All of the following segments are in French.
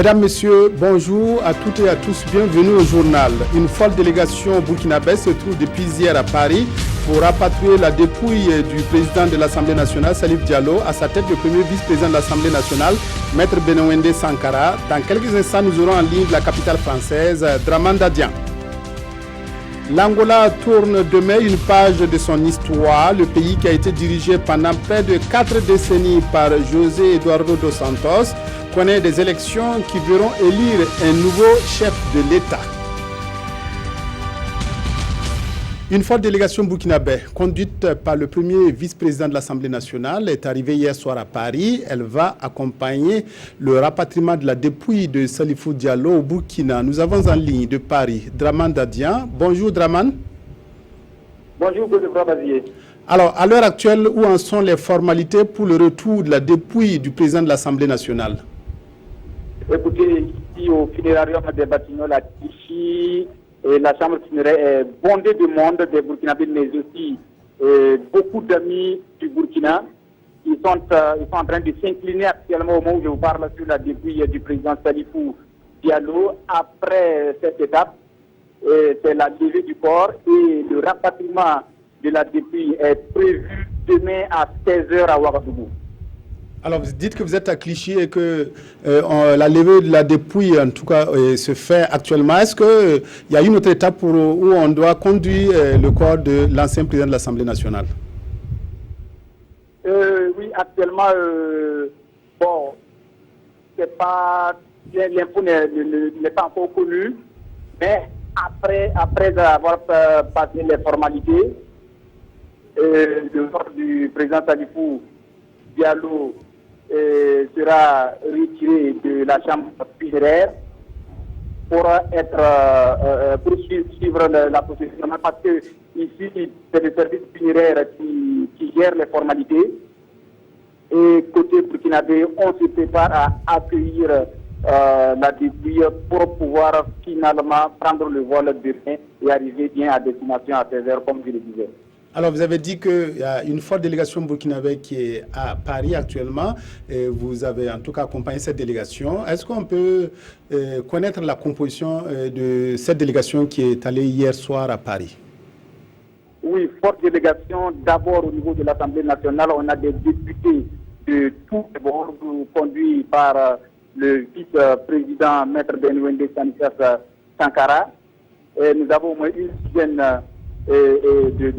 Mesdames, Messieurs, bonjour à toutes et à tous, bienvenue au journal. Une folle délégation burkinabé se trouve depuis hier à Paris pour rapatrier la dépouille du président de l'Assemblée nationale, Salif Diallo, à sa tête le premier vice-président de l'Assemblée nationale, Maître Benouende Sankara. Dans quelques instants, nous aurons en ligne la capitale française, Dramane Dadian. L'Angola tourne demain une page de son histoire. Le pays qui a été dirigé pendant près de 4 décennies par José Eduardo dos Santos connaît des élections qui verront élire un nouveau chef de l'État. Une forte délégation burkinabé, conduite par le premier vice-président de l'Assemblée nationale, est arrivée hier soir à Paris. Elle va accompagner le rapatriement de la dépouille de Salifou Diallo au Burkina. Nous avons en ligne de Paris Dramane Dadian. Bonjour Dramane. Bonjour Godefroid Bazier. Alors, à l'heure actuelle, où en sont les formalités pour le retour de la dépouille du président de l'Assemblée nationale? Écoutez, ici au funérarium des Batignolles à Tichy, et la chambre funéraire est bondée de monde, des Burkinabés, mais aussi beaucoup d'amis du Burkina. Ils sont en train de s'incliner actuellement au moment où je vous parle sur la dépouille du président Salifou Diallo. Après cette étape, c'est la levée du corps et le rapatriement de la dépouille est prévu demain à 16h à Ouagadougou. Alors, vous dites que vous êtes à Clichy et que la levée de la dépouille, en tout cas, se fait actuellement. Est-ce qu'il y a une autre étape où on doit conduire le corps de l'ancien président de l'Assemblée nationale? Oui, actuellement, bon, c'est pas, l'info n'est pas encore connue, mais après avoir passé les formalités, le corps du président Salifou Diallo sera retiré de la chambre funéraire pour suivre la procédure. Parce que ici, c'est le service funéraire qui gère les formalités. Et côté burkinabé, on se prépare à accueillir la dépouille pour pouvoir finalement prendre le vol demain et arriver bien à destination à 16h, comme je le disais. Alors, vous avez dit qu'il y a une forte délégation burkinabé qui est à Paris actuellement. Et vous avez en tout cas accompagné cette délégation. Est-ce qu'on peut connaître la composition de cette délégation qui est allée hier soir à Paris? Oui, forte délégation. D'abord, au niveau de l'Assemblée nationale, on a des députés de tous les bords conduits par le vice-président Maître Benouende Sankara. Et nous avons au moins une dizaine de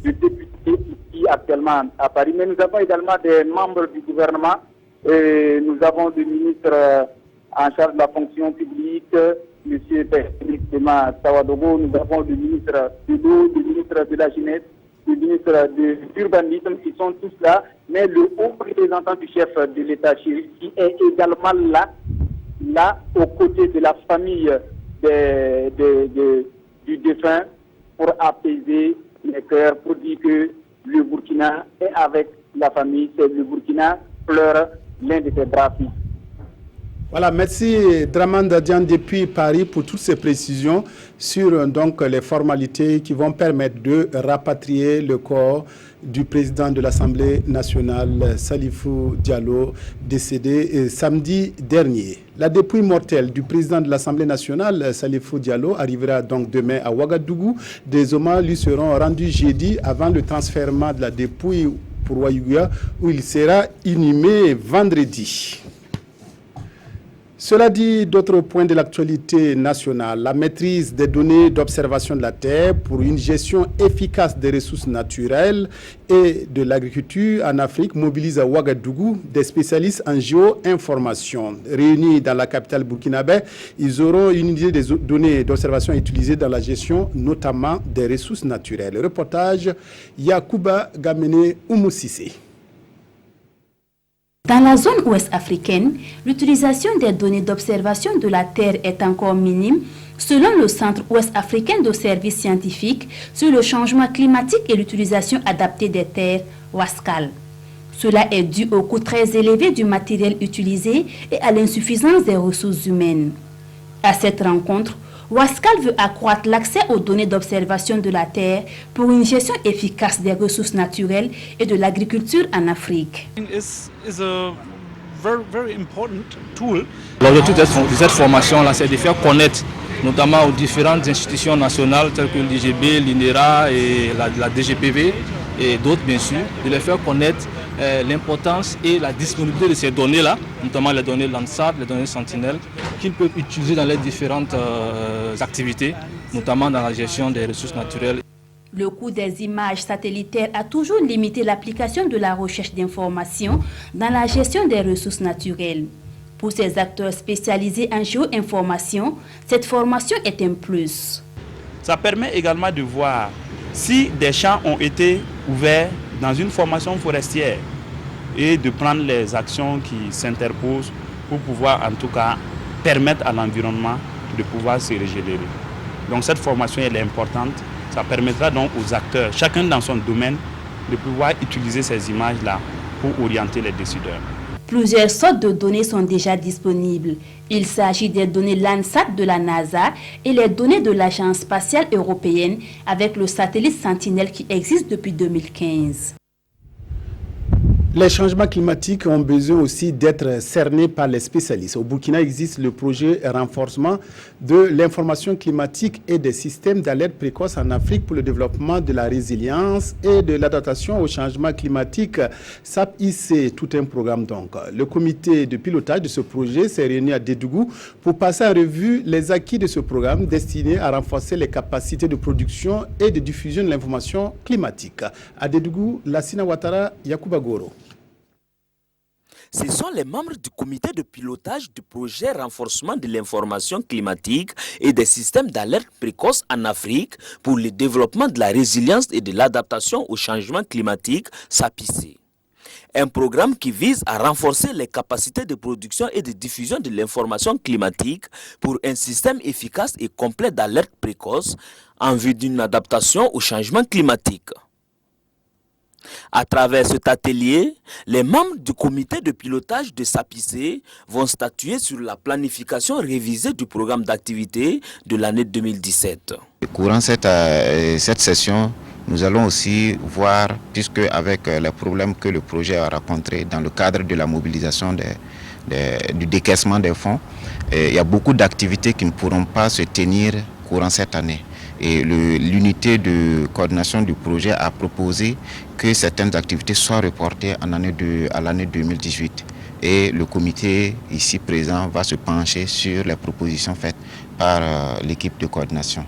députés ici actuellement à Paris. Mais nous avons également des membres du gouvernement. Nous avons le ministre en charge de la fonction publique, M. Félix Sawadogo. Nous avons le ministre de l'eau, le ministre de la jeunesse, le ministre de l'urbanisme. Ils sont tous là. Mais le haut représentant du chef de l'État, qui est également là aux côtés de la famille du défunt, pour apaiser les cœurs, pour dire que le Burkina est avec la famille, c'est le Burkina pleure l'un de ses braves fils. Voilà, merci Dramane Dadian depuis Paris pour toutes ces précisions sur donc les formalités qui vont permettre de rapatrier le corps du président de l'Assemblée nationale, Salifou Diallo, décédé samedi dernier. La dépouille mortelle du président de l'Assemblée nationale, Salifou Diallo, arrivera donc demain à Ouagadougou. Des hommages lui seront rendus jeudi avant le transfèrement de la dépouille pour Ouagadougou, où il sera inhumé vendredi. Cela dit, d'autres points de l'actualité nationale, la maîtrise des données d'observation de la Terre pour une gestion efficace des ressources naturelles et de l'agriculture en Afrique mobilise à Ouagadougou des spécialistes en géo-information. Réunis dans la capitale burkinabé, ils auront une idée des données d'observation utilisées dans la gestion, notamment des ressources naturelles. Reportage Yacouba Gamene Oumoussissé. Dans la zone ouest africaine, l'utilisation des données d'observation de la Terre est encore minime, selon le Centre ouest africain de services scientifiques sur le changement climatique et l'utilisation adaptée des terres, WASCAL. Cela est dû au coût très élevé du matériel utilisé et à l'insuffisance des ressources humaines. À cette rencontre, WASCAL veut accroître l'accès aux données d'observation de la Terre pour une gestion efficace des ressources naturelles et de l'agriculture en Afrique. Is a L'objectif de cette formation-là, c'est de faire connaître, notamment aux différentes institutions nationales telles que l'IGB, l'INERA et la DGPV et d'autres bien sûr, de les faire connaître l'importance et la disponibilité de ces données-là, notamment les données Landsat, les données Sentinelle, qu'ils peuvent utiliser dans les différentes activités, notamment dans la gestion des ressources naturelles. Le coût des images satellitaires a toujours limité l'application de la recherche d'informations dans la gestion des ressources naturelles. Pour ces acteurs spécialisés en géo-information, cette formation est un plus. Ça permet également de voir si des champs ont été ouverts dans une formation forestière et de prendre les actions qui s'interposent pour pouvoir en tout cas permettre à l'environnement de pouvoir se régénérer. Donc cette formation elle est importante, ça permettra donc aux acteurs, chacun dans son domaine, de pouvoir utiliser ces images-là pour orienter les décideurs. Plusieurs sortes de données sont déjà disponibles. Il s'agit des données Landsat de la NASA et les données de l'Agence spatiale européenne avec le satellite Sentinelle qui existe depuis 2015. Les changements climatiques ont besoin aussi d'être cernés par les spécialistes. Au Burkina existe le projet renforcement de l'information climatique et des systèmes d'alerte précoce en Afrique pour le développement de la résilience et de l'adaptation au changement climatique. SAPIC, c'est tout un programme donc. Le comité de pilotage de ce projet s'est réuni à Dédougou pour passer en revue les acquis de ce programme destiné à renforcer les capacités de production et de diffusion de l'information climatique. À Dédougou, Lassina Ouattara, Yacouba Goro. Ce sont les membres du comité de pilotage du projet renforcement de l'information climatique et des systèmes d'alerte précoce en Afrique pour le développement de la résilience et de l'adaptation au changement climatique, SAPIC. Un programme qui vise à renforcer les capacités de production et de diffusion de l'information climatique pour un système efficace et complet d'alerte précoce en vue d'une adaptation au changement climatique. À travers cet atelier, les membres du comité de pilotage de SAPIC vont statuer sur la planification révisée du programme d'activité de l'année 2017. Courant cette session, nous allons aussi voir, puisque avec les problèmes que le projet a rencontrés dans le cadre de la mobilisation du décaissement des fonds, il y a beaucoup d'activités qui ne pourront pas se tenir courant cette année. Et l'unité de coordination du projet a proposé que certaines activités soient reportées à l'année 2018. Et le comité ici présent va se pencher sur les propositions faites par l'équipe de coordination.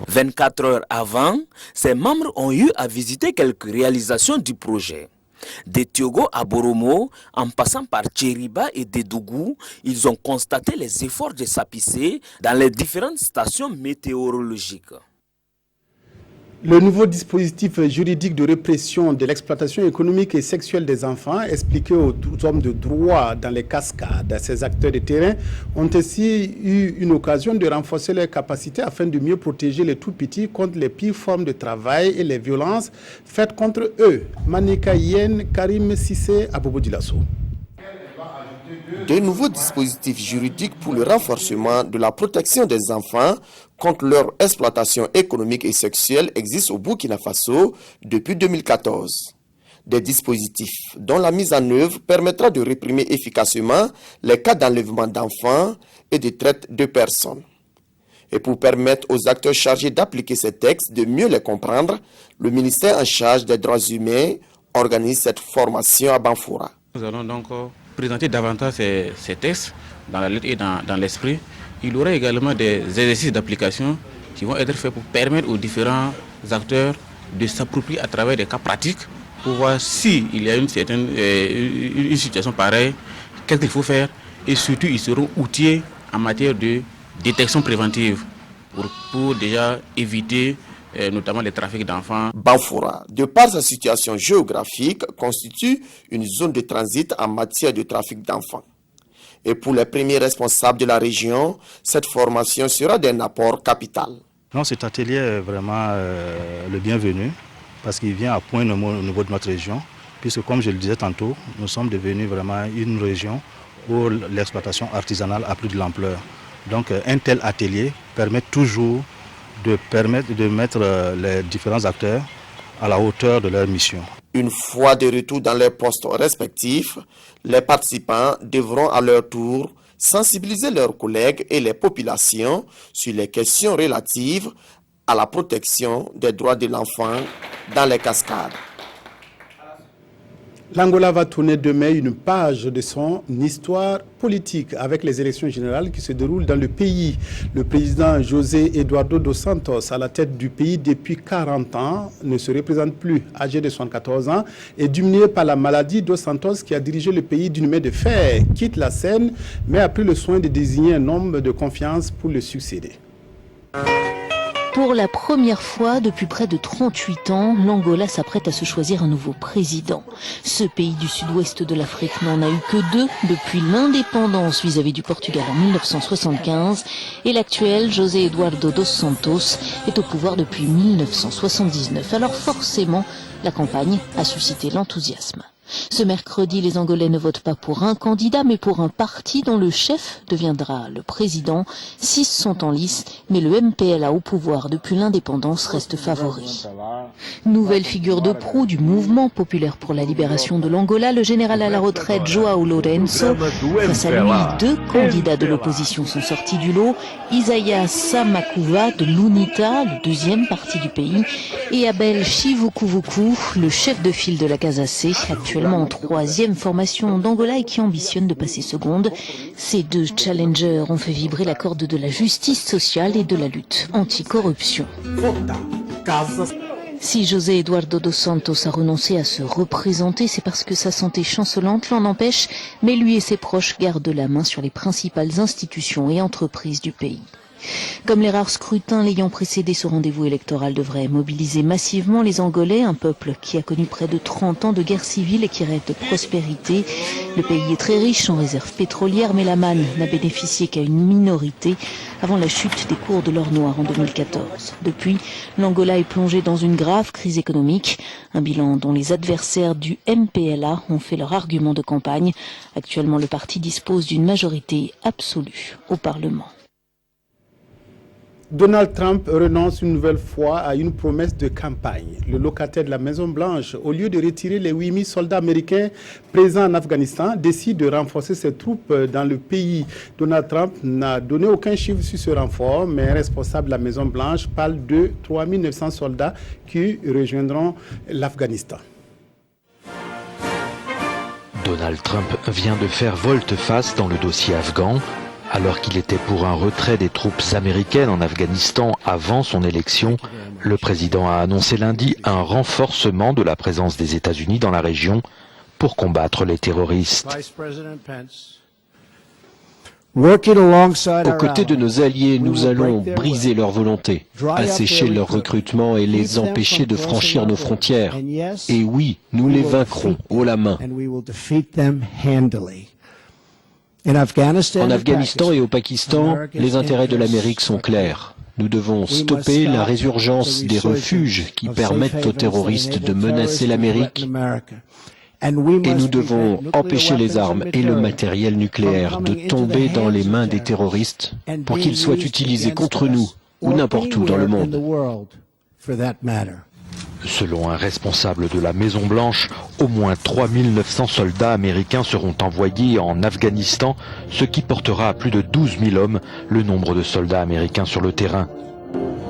24 heures avant, ces membres ont eu à visiter quelques réalisations du projet. De Tiogo à Boromo, en passant par Tchériba et Dédougou, ils ont constaté les efforts de SAPIC dans les différentes stations météorologiques. Le nouveau dispositif juridique de répression de l'exploitation économique et sexuelle des enfants expliqué aux hommes de droit dans les cascades. Ces acteurs de terrain ont ainsi eu une occasion de renforcer leurs capacités afin de mieux protéger les tout-petits contre les pires formes de travail et les violences faites contre eux. Manika Yen, Karim Sissé, Abobo Dilasso. De nouveaux dispositifs juridiques pour le renforcement de la protection des enfants contre leur exploitation économique et sexuelle existent au Burkina Faso depuis 2014. Des dispositifs dont la mise en œuvre permettra de réprimer efficacement les cas d'enlèvement d'enfants et de traite de personnes. Et pour permettre aux acteurs chargés d'appliquer ces textes de mieux les comprendre, le ministère en charge des droits humains organise cette formation à Banfoura. Nous allons donc présenter davantage ces textes dans la lettre et dans l'esprit. Il y aura également des exercices d'application qui vont être faits pour permettre aux différents acteurs de s'approprier à travers des cas pratiques pour voir s'il y a une situation pareille, qu'est-ce qu'il faut faire, et surtout ils seront outillés en matière de détection préventive pour déjà éviter notamment les trafics d'enfants. Banfoura, de par sa situation géographique, constitue une zone de transit en matière de trafic d'enfants. Et pour les premiers responsables de la région, cette formation sera d'un apport capital. Non, cet atelier est vraiment le bienvenu parce qu'il vient à point au niveau de notre région, puisque comme je le disais tantôt, nous sommes devenus vraiment une région où l'exploitation artisanale a pris de l'ampleur. Donc un tel atelier permet toujours de mettre les différents acteurs à la hauteur de leur mission. Une fois de retour dans leurs postes respectifs, les participants devront à leur tour sensibiliser leurs collègues et les populations sur les questions relatives à la protection des droits de l'enfant dans les cascades. L'Angola va tourner demain une page de son histoire politique avec les élections générales qui se déroulent dans le pays. Le président José Eduardo dos Santos, à la tête du pays depuis 40 ans, ne se représente plus, âgé de 74 ans, et diminué par la maladie. Dos Santos, qui a dirigé le pays d'une main de fer, quitte la scène, mais a pris le soin de désigner un homme de confiance pour le succéder. Pour la première fois depuis près de 38 ans, l'Angola s'apprête à se choisir un nouveau président. Ce pays du sud-ouest de l'Afrique n'en a eu que 2 depuis l'indépendance vis-à-vis du Portugal en 1975 et l'actuel José Eduardo dos Santos est au pouvoir depuis 1979. Alors forcément, la campagne a suscité l'enthousiasme. Ce mercredi, les Angolais ne votent pas pour un candidat, mais pour un parti dont le chef deviendra le président. 6 sont en lice, mais le MPLA au pouvoir depuis l'indépendance reste favori. Nouvelle figure de proue du mouvement populaire pour la libération de l'Angola, le général à la retraite João Lourenço. Face à lui, 2 candidats de l'opposition sont sortis du lot. Isaïas Samakuva de l'UNITA, le deuxième parti du pays, et Abel Chivukuvuku, le chef de file de la Casacé, actuellement en 3e formation d'Angola et qui ambitionne de passer seconde. Ces 2 challengers ont fait vibrer la corde de la justice sociale et de la lutte anticorruption. Si José Eduardo dos Santos a renoncé à se représenter, c'est parce que sa santé chancelante l'en empêche, mais lui et ses proches gardent la main sur les principales institutions et entreprises du pays. Comme les rares scrutins l'ayant précédé, ce rendez-vous électoral devrait mobiliser massivement les Angolais, un peuple qui a connu près de 30 ans de guerre civile et qui rêve de prospérité. Le pays est très riche en réserves pétrolières, mais la manne n'a bénéficié qu'à une minorité avant la chute des cours de l'or noir en 2014. Depuis, l'Angola est plongé dans une grave crise économique, un bilan dont les adversaires du MPLA ont fait leur argument de campagne. Actuellement, le parti dispose d'une majorité absolue au Parlement. Donald Trump renonce une nouvelle fois à une promesse de campagne. Le locataire de la Maison-Blanche, au lieu de retirer les 8000 soldats américains présents en Afghanistan, décide de renforcer ses troupes dans le pays. Donald Trump n'a donné aucun chiffre sur ce renfort, mais un responsable de la Maison-Blanche parle de 3900 soldats qui rejoindront l'Afghanistan. Donald Trump vient de faire volte-face dans le dossier afghan. Alors qu'il était pour un retrait des troupes américaines en Afghanistan avant son élection, le président a annoncé lundi un renforcement de la présence des États-Unis dans la région pour combattre les terroristes. Aux côtés de nos alliés, nous allons briser leur volonté, assécher leur recrutement et les empêcher de franchir nos frontières. Et oui, nous les vaincrons haut la main. En Afghanistan et au Pakistan, les intérêts de l'Amérique sont clairs. Nous devons stopper la résurgence des refuges qui permettent aux terroristes de menacer l'Amérique. Et nous devons empêcher les armes et le matériel nucléaire de tomber dans les mains des terroristes pour qu'ils soient utilisés contre nous ou n'importe où dans le monde. Selon un responsable de la Maison-Blanche, au moins 3900 soldats américains seront envoyés en Afghanistan, ce qui portera à plus de 12 000 hommes le nombre de soldats américains sur le terrain.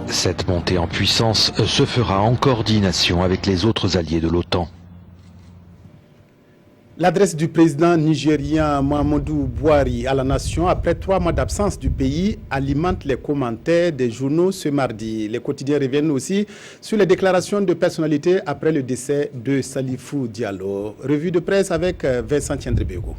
Cette montée en puissance se fera en coordination avec les autres alliés de l'OTAN. L'adresse du président nigérien Muhammadu Buhari à la nation après 3 mois d'absence du pays alimente les commentaires des journaux ce mardi. Les quotidiens reviennent aussi sur les déclarations de personnalités après le décès de Salifou Diallo. Revue de presse avec Vincent Tiendrebego.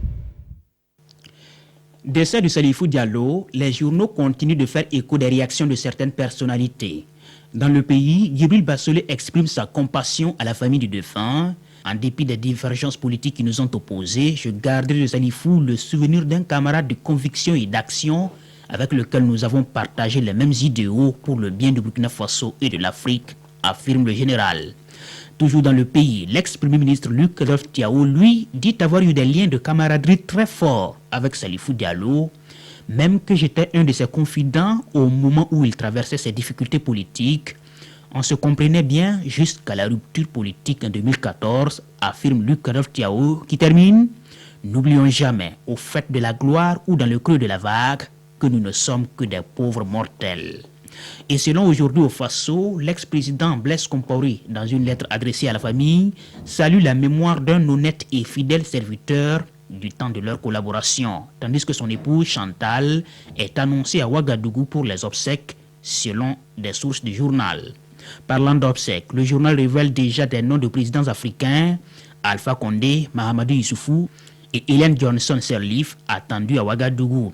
Décès de Salifou Diallo, les journaux continuent de faire écho des réactions de certaines personnalités. Dans le pays, Djibril Bassolé exprime sa compassion à la famille du défunt. En dépit des divergences politiques qui nous ont opposés, je garderai de Salifou le souvenir d'un camarade de conviction et d'action avec lequel nous avons partagé les mêmes idéaux pour le bien du Burkina Faso et de l'Afrique, affirme le général. Toujours dans le pays, l'ex-premier ministre Luc Adolphe Tiao, lui, dit avoir eu des liens de camaraderie très forts avec Salifou Diallo, même que j'étais un de ses confidents au moment où il traversait ses difficultés politiques. On se comprenait bien jusqu'à la rupture politique en 2014, affirme Luc Tiao, qui termine « N'oublions jamais, au fait de la gloire ou dans le creux de la vague, que nous ne sommes que des pauvres mortels. » Et selon Aujourd'hui au Faso, l'ex-président Blaise Compaoré, dans une lettre adressée à la famille, salue la mémoire d'un honnête et fidèle serviteur du temps de leur collaboration, tandis que son épouse Chantal est annoncée à Ouagadougou pour les obsèques, selon des sources du journal. Parlant d'obsèques, le journal révèle déjà des noms de présidents africains, Alpha Condé, Mahamadou Issoufou et Hélène Johnson Sirleaf, attendus à Ouagadougou.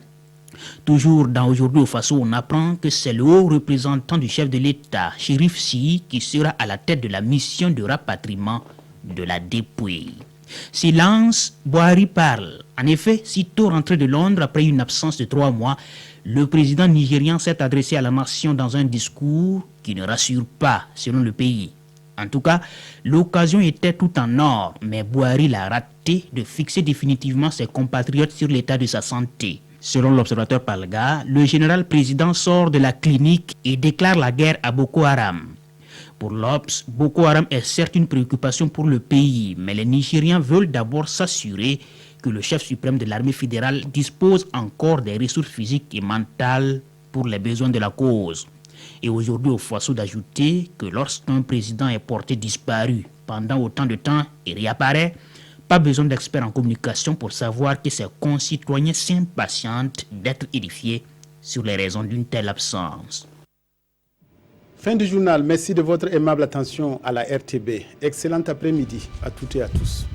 Toujours dans Aujourd'hui au Faso, on apprend que c'est le haut représentant du chef de l'État, Chérif Sy, qui sera à la tête de la mission de rapatriement de la dépouille. Silence, Boari parle. En effet, sitôt rentré de Londres après une absence de 3 mois, le président nigérian s'est adressé à la nation dans un discours qui ne rassure pas, selon le pays. En tout cas, l'occasion était tout en or, mais Boari l'a raté de fixer définitivement ses compatriotes sur l'état de sa santé. Selon l'observateur Palga, le général président sort de la clinique et déclare la guerre à Boko Haram. Pour l'Obs, Boko Haram est certes une préoccupation pour le pays, mais les Nigériens veulent d'abord s'assurer que le chef suprême de l'armée fédérale dispose encore des ressources physiques et mentales pour les besoins de la cause. Et aujourd'hui, au Faso d'ajouter que lorsqu'un président est porté disparu pendant autant de temps et réapparaît, pas besoin d'experts en communication pour savoir que ses concitoyens s'impatientent d'être édifiés sur les raisons d'une telle absence. Fin du journal. Merci de votre aimable attention à la RTB. Excellent après-midi à toutes et à tous.